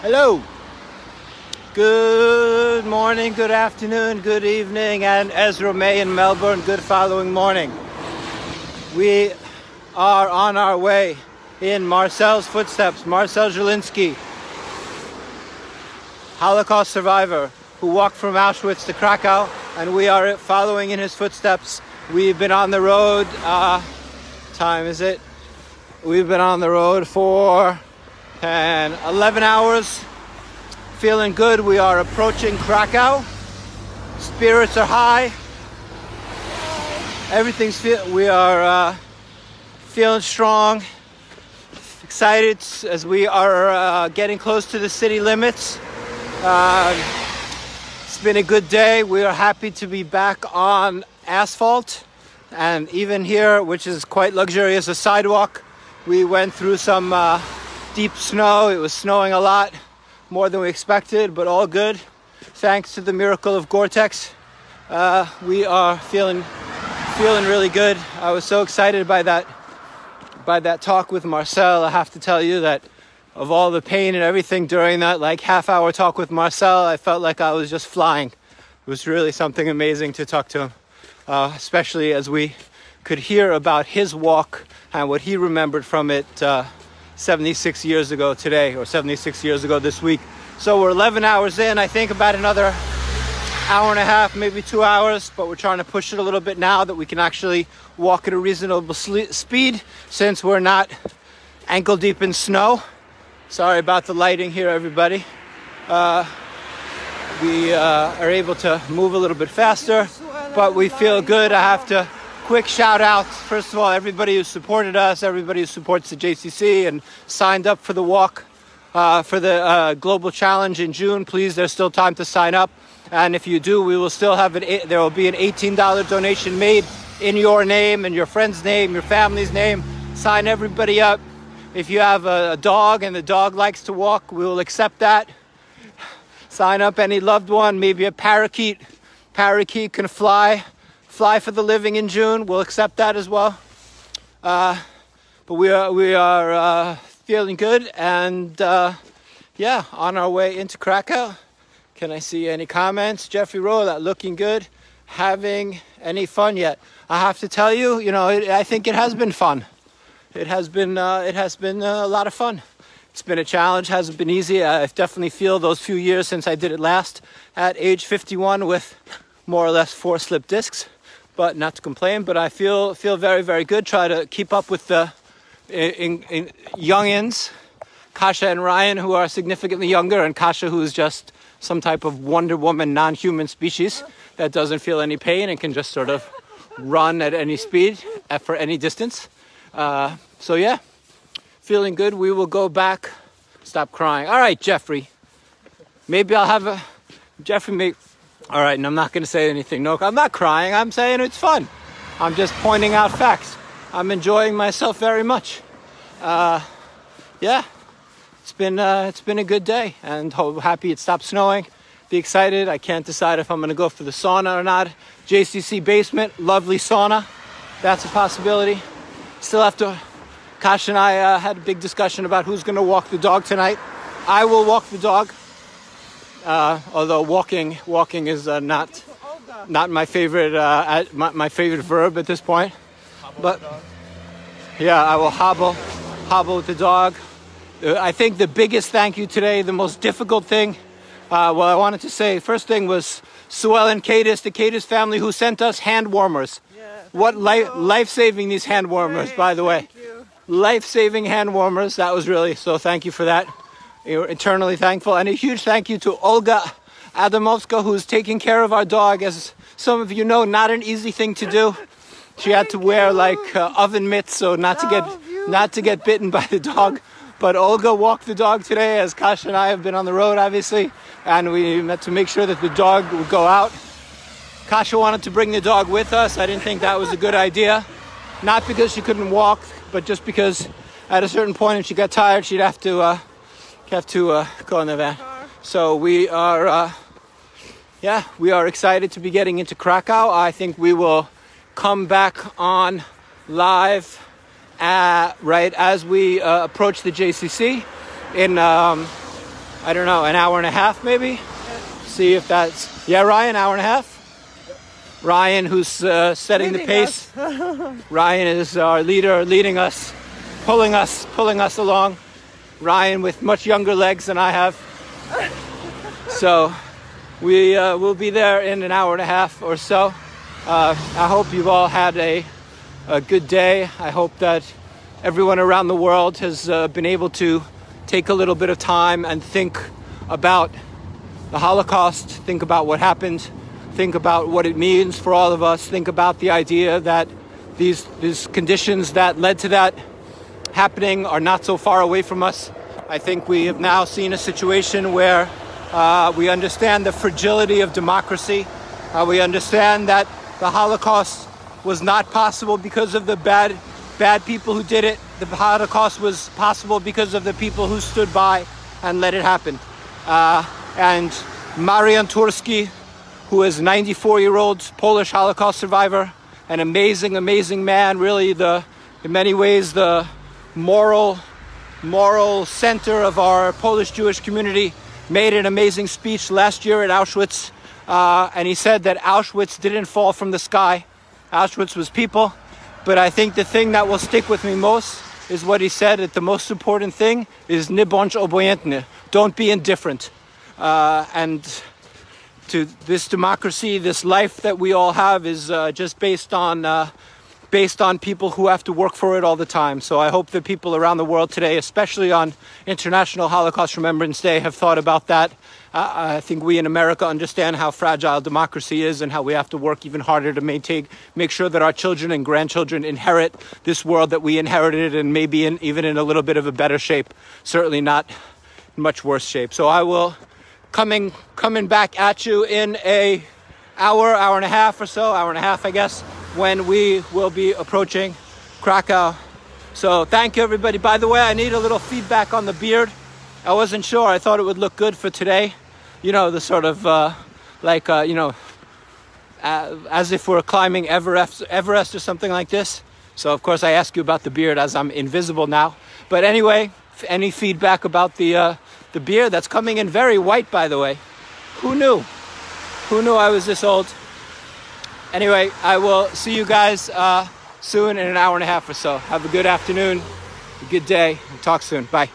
Hello. Good morning, good afternoon, good evening, and Ezra May in Melbourne, good following morning. We are on our way in Marcel's footsteps. Marcel Zielinski, Holocaust survivor who walked from Auschwitz to Krakow, and we are following in his footsteps. We've been on the road, We've been on the road for 11 hours. Feeling good. We are approaching Krakow. Spirits are high. We are feeling strong. Excited as we are getting close to the city limits. It's been a good day. We are happy to be back on asphalt, and even here, which is quite luxurious, a sidewalk. We went through some deep snow. It was snowing a lot, more than we expected, but all good. Thanks to the miracle of Gore-Tex, we are feeling really good. I was so excited by that talk with Marcel. I have to tell you that of all the pain and everything during that half-hour talk with Marcel, I felt like I was just flying. It was really something amazing to talk to him, especially as we could hear about his walk and what he remembered from it 76 years ago today, or 76 years ago this week. So we're 11 hours in. I think about another hour and a half, maybe 2 hours, but we're trying to push it a little bit now that we can actually walk at a reasonable speed since we're not ankle deep in snow. Sorry about the lighting here, everybody. We are able to move a little bit faster, but we feel good. I have to quick shout out, first of all, everybody who supported us, everybody who supports the JCC and signed up for the walk, for the Global Challenge in June. Please, there's still time to sign up. And if you do, we will still have there will be an $18 donation made in your name and your friend's name, your family's name. Sign everybody up. If you have a dog and the dog likes to walk, we will accept that. Sign up any loved one, maybe a parakeet. Parakeet can fly for the living in June. We'll accept that as well. But we are feeling good, and on our way into Krakow. Can I see any comments? Jeffrey Rowe, that looking good. Having any fun yet? I have to tell you, I think it has been fun. It has been a lot of fun. It's been a challenge. Hasn't been easy. I definitely feel those few years since I did it last at age 51 with more or less 4 slip discs. But not to complain, but I feel very, very good. Try to keep up with the youngins, Kasha and Ryan, who are significantly younger, and Kasha, who is just some type of Wonder Woman non-human species that doesn't feel any pain and can just sort of run at any speed for any distance. So yeah, feeling good. We will go back. Stop crying. All right, Jeffrey. Maybe I'll have all right, and I'm not going to say anything. No, I'm not crying. I'm saying it's fun. I'm just pointing out facts. I'm enjoying myself very much. It's been a good day, and happy it stopped snowing. Be excited. I can't decide if I'm going to go for the sauna or not. JCC basement, lovely sauna. That's a possibility. Still have to. Kash and I had a big discussion about who's going to walk the dog tonight. I will walk the dog. Although walking is not my favorite my favorite verb at this point, but yeah, I will hobble with the dog. I think the biggest thank you today, the most difficult thing, I wanted to say, first thing was Suel and Cadis, the Cadis family, who sent us hand warmers. Yeah, what life-saving these hand warmers, by the way. Life-saving hand warmers. That was really, so thank you for that. We're eternally thankful. And a huge thank you to Olga Adamovska, who's taking care of our dog. As some of you know, not an easy thing to do. She had to wear oven mitts so not to get bitten by the dog. But Olga walked the dog today, as Kash and I have been on the road, obviously, and we had to make sure that the dog would go out. Kasha wanted to bring the dog with us. I didn't think that was a good idea. Not because she couldn't walk, but just because at a certain point, if she got tired, she'd have to go in the van. So we are excited to be getting into Krakow. I think we will come back on live right as we approach the JCC in I don't know, an hour and a half maybe? See if that's, yeah, Ryan, hour and a half? Ryan, who's setting the pace. Ryan is our leader, leading us, pulling us along. Ryan with much younger legs than I have. So we will be there in an hour and a half or so. I hope you've all had a good day. I hope that everyone around the world has been able to take a little bit of time and think about the Holocaust, think about what happened, think about what it means for all of us, think about the idea that these conditions that led to that happening are not so far away from us. I think we have now seen a situation where we understand the fragility of democracy. We understand that the Holocaust was not possible because of the bad people who did it. The Holocaust was possible because of the people who stood by and let it happen. And Marian Turski, who is a 94-year-old Polish Holocaust survivor, an amazing, amazing man, really in many ways the moral center of our Polish Jewish community, made an amazing speech last year at Auschwitz. And he said that Auschwitz didn't fall from the sky. Auschwitz was people. But I think the thing that will stick with me most is what he said, that the most important thing is nie bądź obojętny. Don't be indifferent. And to this democracy, this life that we all have is just based on people who have to work for it all the time. So I hope that people around the world today, especially on International Holocaust Remembrance Day, have thought about that. I think we in America understand how fragile democracy is and how we have to work even harder to make sure that our children and grandchildren inherit this world that we inherited, and maybe even in a little bit of a better shape, certainly not in much worse shape. So I will coming back at you in a hour and a half or so, hour and a half, I guess, when we will be approaching Krakow. So thank you, everybody. By the way, I need a little feedback on the beard. I wasn't sure. I thought it would look good for today. You know, the sort of as if we're climbing Everest or something like this. So of course I ask you about the beard as I'm invisible now. But anyway, any feedback about the beard that's coming in very white, by the way. Who knew? Who knew I was this old? Anyway, I will see you guys soon in an hour and a half or so. Have a good afternoon, a good day, and talk soon. Bye.